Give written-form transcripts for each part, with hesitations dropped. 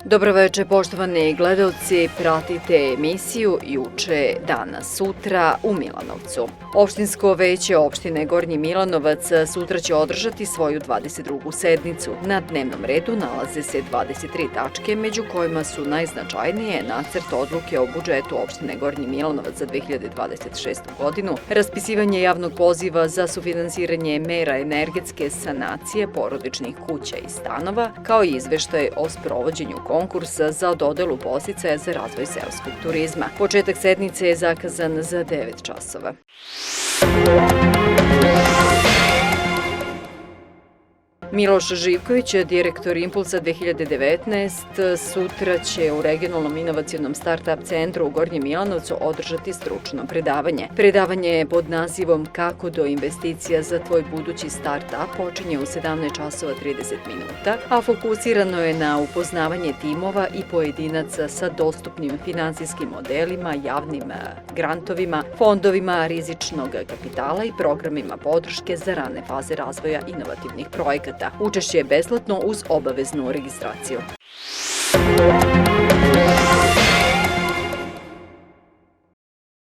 Dobroveče, poštovani gledalci, pratite emisiju Juče, danas, sutra u Milanovcu. Opštinsko veće opštine Gornji Milanovac sutra će održati svoju 22. sednicu. Na dnevnom redu nalaze se 23 tačke, među kojima su najznačajnije nacrt odluke o budžetu opštine Gornji Milanovac za 2026. godinu, raspisivanje javnog poziva za sufinansiranje mera energetske sanacije porodičnih kuća i stanova, kao i izveštaj o sprovođenju konkursa za dodelu podsticaja za razvoj seoskog turizma. Početak sednice je zakazan za 9 časova. Miloš Živković, direktor Impulsa 2019, sutra će u regionalnom inovacionom start-up centru u Gornjem Milanovcu održati stručno predavanje. Predavanje je pod nazivom Kako do investicija za tvoj budući start-up počinje u 17 časova 30 minuta, a fokusirano je na upoznavanje timova i pojedinaca sa dostupnim finansijskim modelima, javnim grantovima, fondovima rizičnog kapitala i programima podrške za rane faze razvoja inovativnih projekata. Učešće je besplatno uz obaveznu registraciju.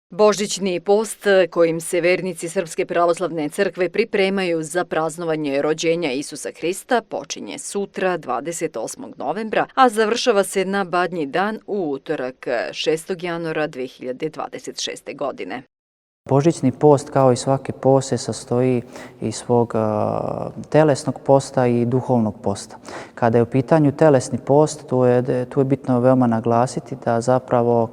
Božićni post kojim se vernici Srpske pravoslavne crkve pripremaju za praznovanje rođenja Isusa Hrista počinje sutra 28. novembra, a završava se na Badnji dan u utorak 6. januara 2026. godine. Božićni post, kao i svaki post, se sastoji iz svog telesnog posta i duhovnog posta. Kada je u pitanju telesni post, tu je bitno veoma naglasiti da zapravo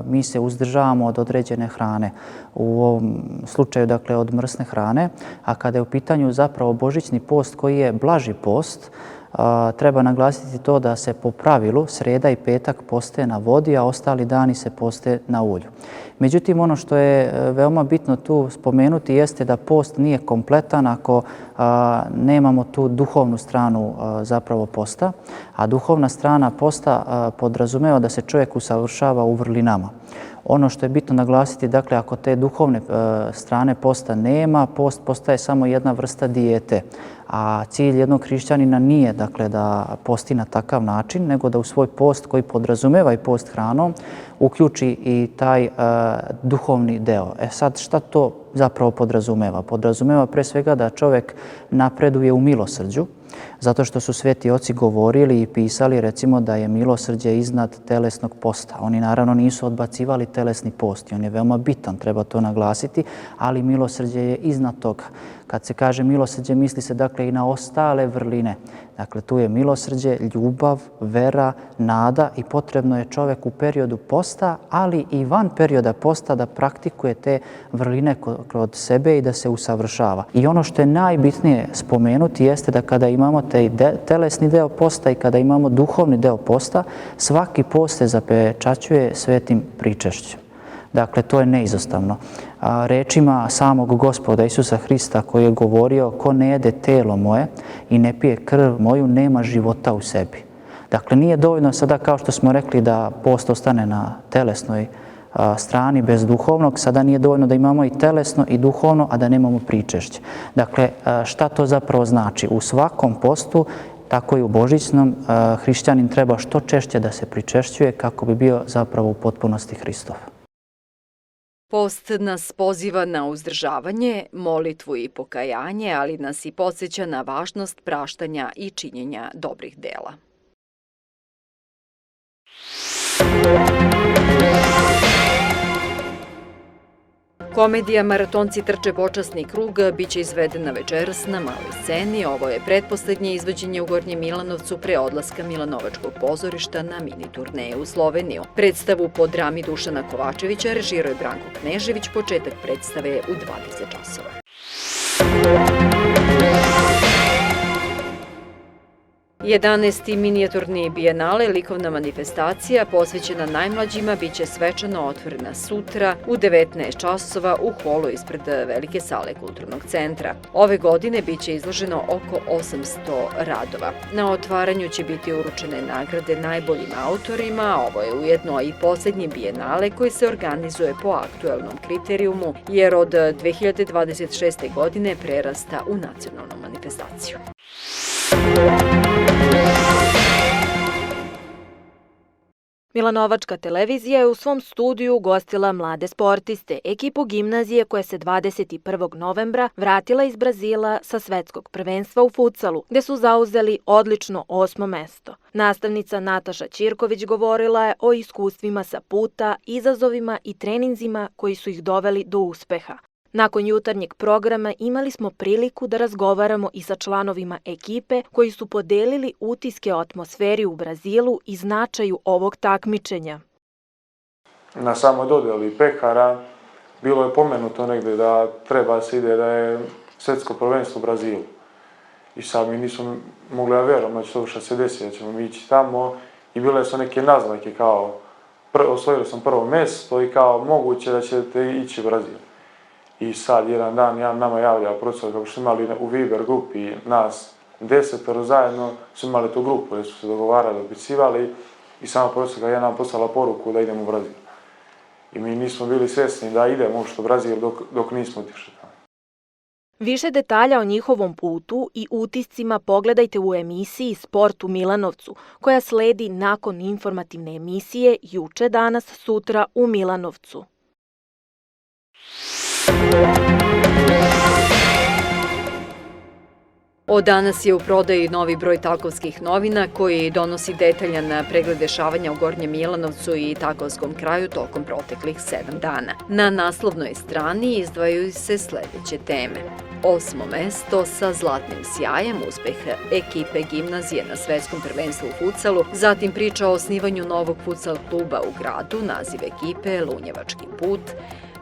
mi se uzdržavamo od određene hrane, u ovom slučaju dakle od mrsne hrane, a kada je u pitanju zapravo božićni post koji je blaži post, treba naglasiti to da se po pravilu sreda i petak poste na vodi, a ostali dani se poste na ulju. Međutim, ono što je veoma bitno tu spomenuti jeste da post nije kompletan ako nemamo tu duhovnu stranu zapravo posta, a duhovna strana posta podrazumeva da se čovjek usavršava u vrlinama. Ono što je bitno naglasiti, dakle, ako te duhovne strane posta nema, post postaje samo jedna vrsta dijete, a cilj jednog hrišćanina nije, dakle, da posti na takav način, nego da u svoj post koji podrazumeva i post hranom uključi i taj duhovni deo. Sad, šta to zapravo podrazumeva? Podrazumeva pre svega da čovjek napreduje u milosrđu, zato što su sveti oci govorili i pisali recimo da je milosrđe iznad telesnog posta. Oni naravno nisu odbacivali telesni post i on je veoma bitan, treba to naglasiti, ali milosrđe je iznad toga. Kad se kaže milosrđe, misli se dakle i na ostale vrline. Dakle, tu je milosrđe, ljubav, vera, nada i potrebno je čovjek u periodu posta, ali i van perioda posta da praktikuje te vrline kod sebe i da se usavršava. I ono što je najbitnije spomenuti jeste da kada imamo taj telesni deo posta i kada imamo duhovni deo posta, svaki post se zapečaćuje svetim pričešćem. Dakle, to je neizostavno. Rečima samog Gospoda Isusa Hrista koji je govorio ko ne jede telo moje i ne pije krv moju, nema života u sebi. Dakle, nije dovoljno sada, kao što smo rekli, da post ostane na telesnoj strani bez duhovnog, sada nije dovoljno da imamo i telesno i duhovno, a da nemamo pričešće. Dakle, šta to zapravo znači? U svakom postu, tako i u božićnom, hrišćanin treba što češće da se pričešćuje kako bi bio zapravo u potpunosti Hristov. Post nas poziva na uzdržavanje, molitvu i pokajanje, ali nas i podsjeća na važnost praštanja i činjenja dobrih dela. Komedija Maratonci trče počasni krug biće izvedena večeras na maloj sceni. Ovo je pretposlednje izvođenje u Gornjem Milanovcu pre odlaska Milanovačkog pozorišta na mini turneje u Sloveniju. Predstavu po drami Dušana Kovačevića režirao je Branko Knežević. Početak predstave je u 20 časova. 11. minijaturni bijenale, likovna manifestacija posvećena najmlađima, biće svečano otvorena sutra u 19 časova u holu ispred velike sale kulturnog centra. Ove godine biće izloženo oko 800 radova. Na otvaranju će biti uručene nagrade najboljim autorima, a ovo je ujedno i posljednji bijenale koji se organizuje po aktuelnom kriterijumu, jer od 2026. godine prerasta u nacionalnu manifestaciju. Milanovačka televizija je u svom studiju ugostila mlade sportiste, ekipu gimnazije koja se 21. novembra vratila iz Brazila sa svetskog prvenstva u futsalu, gde su zauzeli odlično 8. mesto. Nastavnica Nataša Ćirković govorila je o iskustvima sa puta, izazovima i treninzima koji su ih doveli do uspeha. Nakon jutarnjeg programa imali smo priliku da razgovaramo i sa članovima ekipe koji su podelili utiske o atmosferi u Brazilu i značaju ovog takmičenja. Na samoj dodjeli pehara bilo je pomenuto negdje da treba se ide da je svetsko prvenstvo u Brazilu. I sad mi nismo mogli da vjerujemo da će to što se desi, da ćemo mi ići tamo i bile su neke naznake kao osvojili sam prvo mjesto i kao moguće da ćete ići u Brazil. I sad jedan dan nama javlja profesor kako što imali u Viber grupi nas 10 zajedno, su imali tu grupu jer su se dogovarali, opisivali i sama profesorka je nam poslala poruku da idemo u Brazil. I mi nismo bili svjesni da idemo uopšte u Brazil dok nismo otišli tamo. Više detalja o njihovom putu i utiscima pogledajte u emisiji Sport u Milanovcu, koja sledi nakon informativne emisije Juče, danas, sutra u Milanovcu. Od danas je u prodaji novi broj Takovskih novina koji donosi detaljan pregled dešavanja u Gornjem Milanovcu i Takovskom kraju tokom proteklih 7 dana. Na naslovnoj strani izdvajaju se sledeće teme. 8. mesto sa zlatnim sjajem, uspeh ekipe gimnazije na svetskom prvenstvu u futsalu, zatim priča o osnivanju novog futsal kluba u gradu, naziv ekipe Lunjevački put,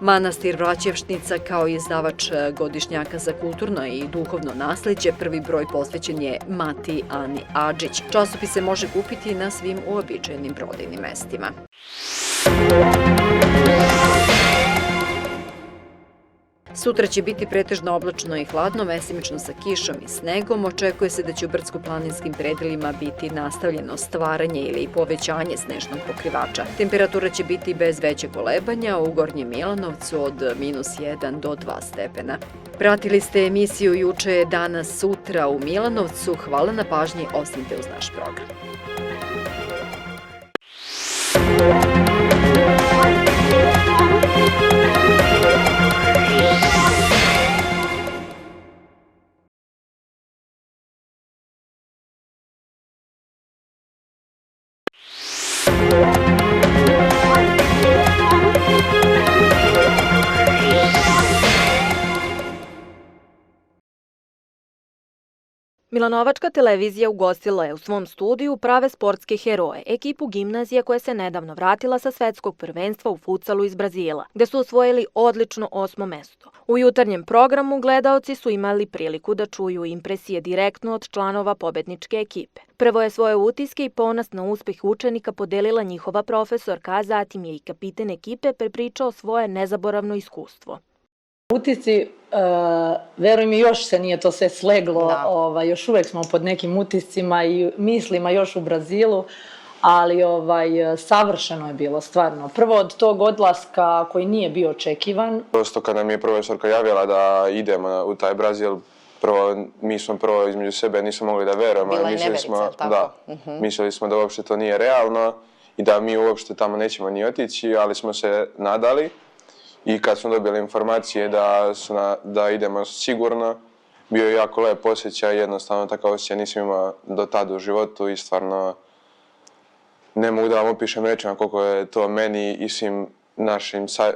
Manastir Vraćevšnica kao izdavač godišnjaka za kulturno i duhovno nasleđe, prvi broj posvećen je Mati Ani Adžić. Časopis se može kupiti na svim uobičajenim prodajnim mestima. Sutra će biti pretežno oblačno i hladno, mesimično sa kišom i snegom. Očekuje se da će u brdsko-planinskim predelima biti nastavljeno stvaranje ili povećanje snežnog pokrivača. Temperatura će biti bez većeg kolebanja, u Gornjem Milanovcu od -1 do 2 stepena. Pratili ste emisiju Juče, danas, sutra u Milanovcu. Hvala na pažnji, ostanite uz naš program. Milanovačka televizija ugostila je u svom studiju prave sportske heroje, ekipu gimnazije koja se nedavno vratila sa svetskog prvenstva u futsalu iz Brazila, gde su osvojili odlično 8. mesto. U jutarnjem programu gledaoci su imali priliku da čuju impresije direktno od članova pobedničke ekipe. Prvo je svoje utiske i ponos na uspeh učenika podelila njihova profesorka, a zatim je i kapiten ekipe prepričao svoje nezaboravno iskustvo. Utisci, veruj mi, još se nije to sve sleglo, još uvek smo pod nekim utiscima i mislima još u Brazilu, ali savršeno je bilo, stvarno. Prvo od tog odlaska koji nije bio očekivan. Prosto kad nam je profesorka javila da idemo u taj Brazil, mi smo prvo između sebe nismo mogli da verujemo. Bila je neverica, tako? Mislili smo da uopšte to nije realno i da mi uopšte tamo nećemo ni otići, ali smo se nadali. I kad smo dobili informacije da idemo sigurno, bio je jako lep osjećaj, jednostavno takav osjećaj nisam imao do tada u životu i stvarno ne mogu da vam opišem rečima koliko je to meni i svim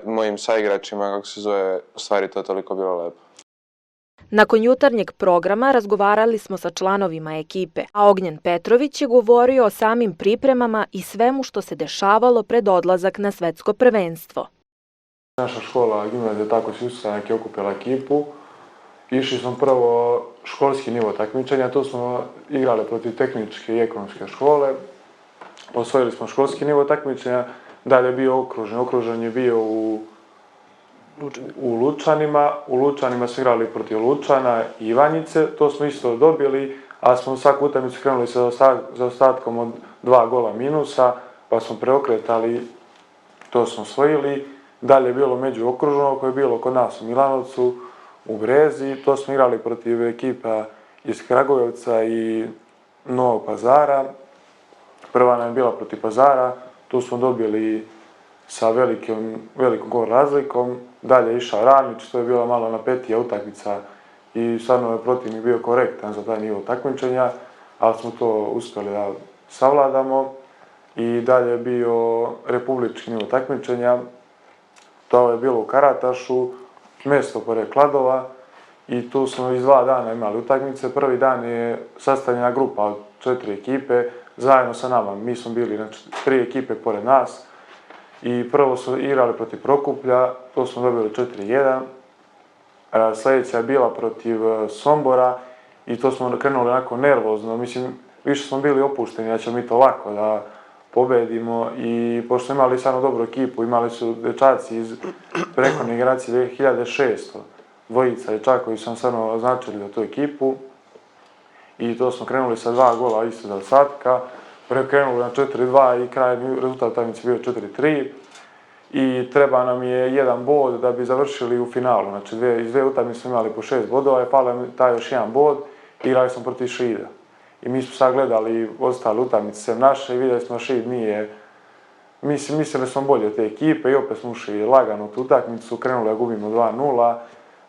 mojim saigračima, kako se zove, u stvari to toliko bilo lepo. Nakon jutarnjeg programa razgovarali smo sa članovima ekipe, a Ognjen Petrović je govorio o samim pripremama i svemu što se dešavalo pred odlazak na svetsko prvenstvo. Naša škola gimnazija Takovskih ustanak je okupila ekipu. Išli smo prvo školski nivo takmičenja, to smo igrali protiv tehničke i ekonomske škole. Osvojili smo školski nivo takmičenja, dalje je bio okružen. Okružen je bio u Lučanima. U Lučanima smo igrali protiv Lučana i Ivanjice, to smo isto dobili, ali smo svaku utakmicu krenuli sa zaostatkom od 2 gola minusa, pa smo preokretali, to smo osvojili. Dalje je bilo međuokružno koje je bilo kod nas u Milanovcu, u Brezi. To smo igrali protiv ekipa iz Kragujevca i Novog Pazara. Prva nam je bila protiv Pazara, Tu smo dobili sa velikom gol razlikom. Dalje je išao Ranić, to je bila malo napetija utakmica i stvarno je protivnik bio korektan za taj nivo takmičenja, ali smo to uspjeli da savladamo. I dalje je bio republički nivo takmičenja. To je bilo u Karatašu, mjesto pored Kladova, i tu smo iz 2 dana imali utakmice. Prvi dan je sastavljena grupa od 4 ekipe zajedno sa nama. Mi smo bili 3 ekipe pored nas i prvo smo igrali protiv Prokuplja, to smo dobili 4-1. Sljedeća je bila protiv Sombora i to smo krenuli onako nervozno. Mislim, više smo bili opušteni da ćemo mi to lako da pobedimo, i pošto smo imali stvarno dobru ekipu, imali su dečaci iz prethodne generacije 2600, dvojica dečaka koji su nam stvarno označili za tu ekipu, i to smo krenuli sa 2 gola isto za ostatka, krenuli na 4-2 i krajnji rezultat utakmice bio 4-3 i treba nam je 1 bod da bi završili u finalu. Znači iz 2 utakmice smo imali po 6 bodova i pala je taj još 1 bod, igrali smo protiv Šida. I mi smo sad gledali ostale utakmice sem naše i vidjeli smo da Šid nije, mislili smo bolje od te ekipe i opet smo ušli lagano u tu utakmicu, krenuli da gubimo 2-0,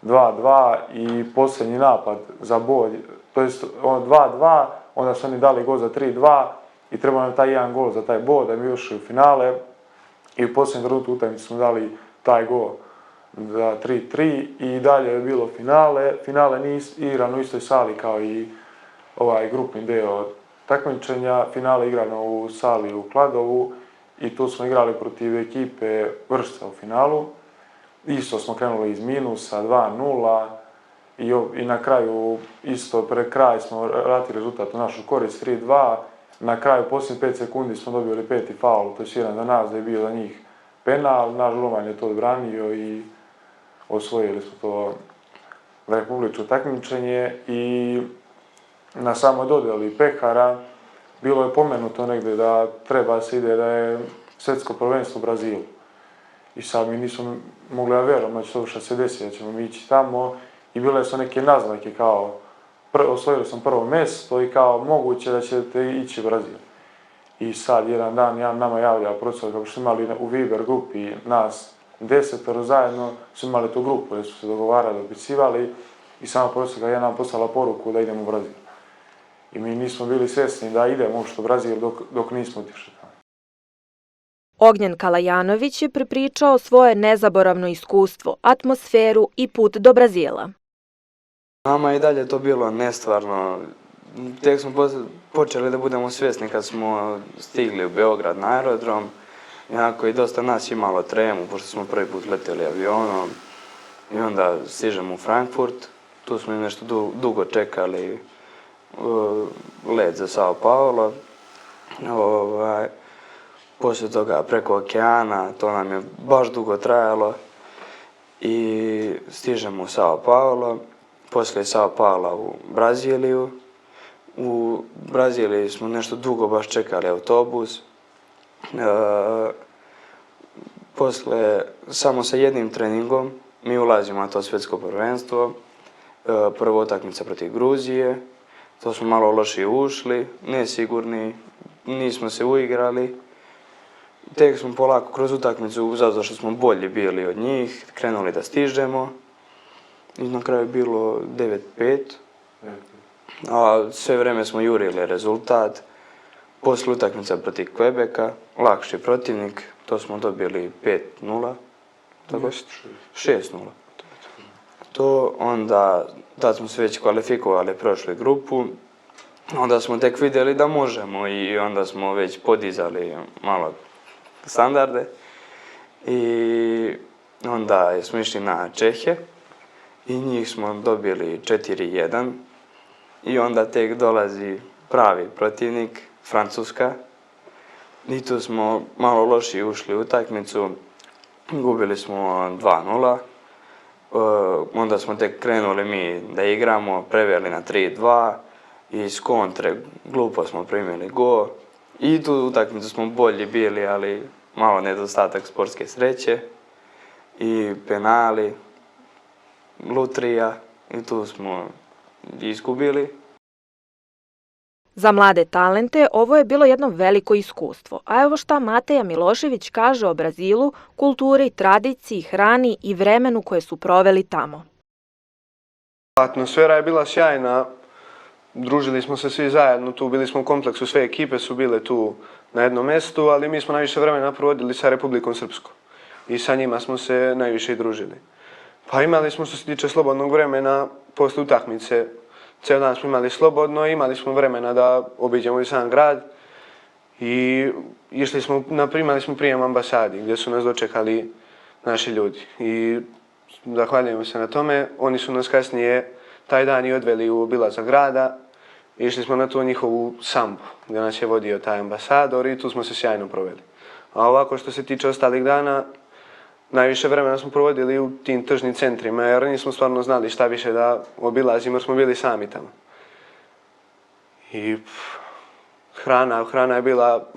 2-2 i posljednji napad za bod, to jest 2-2, onda su oni dali gol za 3-2 i trebao nam taj 1 gol za taj bod da mi ušli u finale, i u posljednjem trenutku utakmice smo dali taj gol za 3-3 i dalje je bilo finale. Finale nije igrano u istoj sali kao i ovaj grupni deo takmičenja. Finale igrano u sali u Kladovu i tu smo igrali protiv ekipe Vršca u finalu. Isto smo krenuli iz minusa 2-0 i na kraju isto pred kraj smo vratili rezultat u našu korist 3-2. Na kraju posljednjih 5 sekundi smo dobili 5. faul, to je jedan za nas da je bio za njih penal. Naš golman je to odbranio i osvojili smo to republičko takmičenje. I na samoj dodjeli pehara bilo je pomenuto negdje da treba se ide da je svjetsko prvenstvo u Brazilu. I sad mi nismo mogli da vjerujemo da će to što se desi, da ćemo mi ići tamo, i bile su neke naznake kao osvojili smo prvo mjesto i kao moguće da ćete ići u Brazil. I sad jedan dan nama javlja profesor, kako što imali u Viber grupi nas 10 zajedno, su imali tu grupu gdje su se dogovarali, dopisivali, i sama profesor je nam poslala poruku da idemo u Brazil. I mi nismo bili svjesni da idemo uopšte u Brazil dok nismo otišli tamo. Ognjen Kalajanović je prepričao svoje nezaboravno iskustvo, atmosferu i put do Brazila. Nama je i dalje to bilo nestvarno. Tek smo počeli da budemo svjesni kad smo stigli u Beograd na aerodrom. Iako i dosta nas imalo tremu, pošto smo prvi put letjeli avionom. I onda stižemo u Frankfurt. Tu smo i nešto dugo čekali let za Sao Paulo. Poslije toga preko okeana, to nam je baš dugo trajalo. I stižemo u Sao Paulo. Poslije Sao Paula u Braziliju. U Braziliji smo nešto dugo baš čekali autobus. Poslije, samo sa jednim treningom, mi ulazimo na to svjetsko prvenstvo. Prva utakmica protiv Gruzije. To smo malo lošije ušli, nesigurni, nismo se uigrali. Tek smo polako kroz utakmicu, zato što smo bolji bili od njih, krenuli da stižemo. I na kraju je bilo 9-5. A sve vrijeme smo jurili rezultat. Poslije utakmica protiv Quebeca, lakši protivnik, to smo dobili 5-0. 6-0. To onda, tad smo se već kvalifikovali, prošli grupu. Onda smo tek vidjeli da možemo i onda smo već podizali malo standarde. I onda smo išli na Čehe i njih smo dobili 4-1. I onda tek dolazi pravi protivnik, Francuska. I tu smo malo lošije ušli u utakmicu, gubili smo 2-0. Onda smo tek krenuli mi da igramo, preveli na 3-2 i iz kontre glupo smo primili gol. I tu utakmicu smo bolji bili, ali malo nedostatak sportske sreće i penali, lutrija, i tu smo izgubili. Za mlade talente ovo je bilo jedno veliko iskustvo, a evo šta Mateja Milošević kaže o Brazilu, kulturi, tradiciji, hrani i vremenu koje su proveli tamo. Atmosfera je bila sjajna, družili smo se svi zajedno, tu bili smo u kompleksu, sve ekipe su bile tu na jednom mjestu, ali mi smo najviše vremena provodili sa Republikom Srpskom i sa njima smo se najviše i družili. Pa imali smo, što se tiče slobodnog vremena, posle utakmice, ceo dan smo imali slobodno, imali smo vremena da obiđemo i sam grad i imali smo prijem ambasadi gdje su nas dočekali naši ljudi i zahvaljujemo se na tome. Oni su nas kasnije taj dan i odveli u obilazak grada, išli smo na tu njihovu sambu gdje nas je vodio taj ambasador i tu smo se sjajno proveli. A ovako što se tiče ostalih dana, najviše vremena smo provodili u tim tržnim centrima jer nismo stvarno znali šta više da obilazimo jer smo bili sami tamo. I hrana je bila,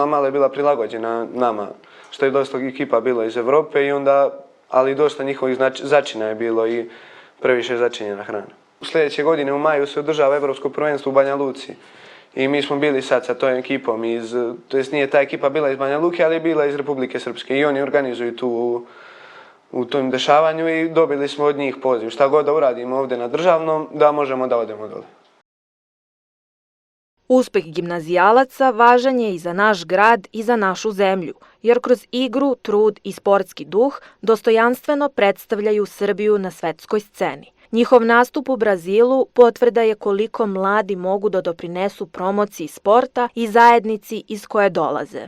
malo je bila prilagođena nama, što je dosta ekipa bilo iz Evrope i onda, ali dosta njihovih začina je bilo i previše začinjena hrana. Sljedeće godine u maju se održava Evropsko prvenstvo u Banja Luci i mi smo bili sad sa tom ekipom to jest nije ta ekipa bila iz Banja Luke, ali je bila iz Republike Srpske i oni organizuju tu u tom dešavanju i dobili smo od njih poziv. Šta god da uradimo ovdje na državnom, da možemo da odemo dole. Uspeh gimnazijalaca važan je i za naš grad i za našu zemlju, jer kroz igru, trud i sportski duh dostojanstveno predstavljaju Srbiju na svetskoj sceni. Njihov nastup u Brazilu potvrda je koliko mladi mogu da doprinesu promociji sporta i zajednici iz koje dolaze.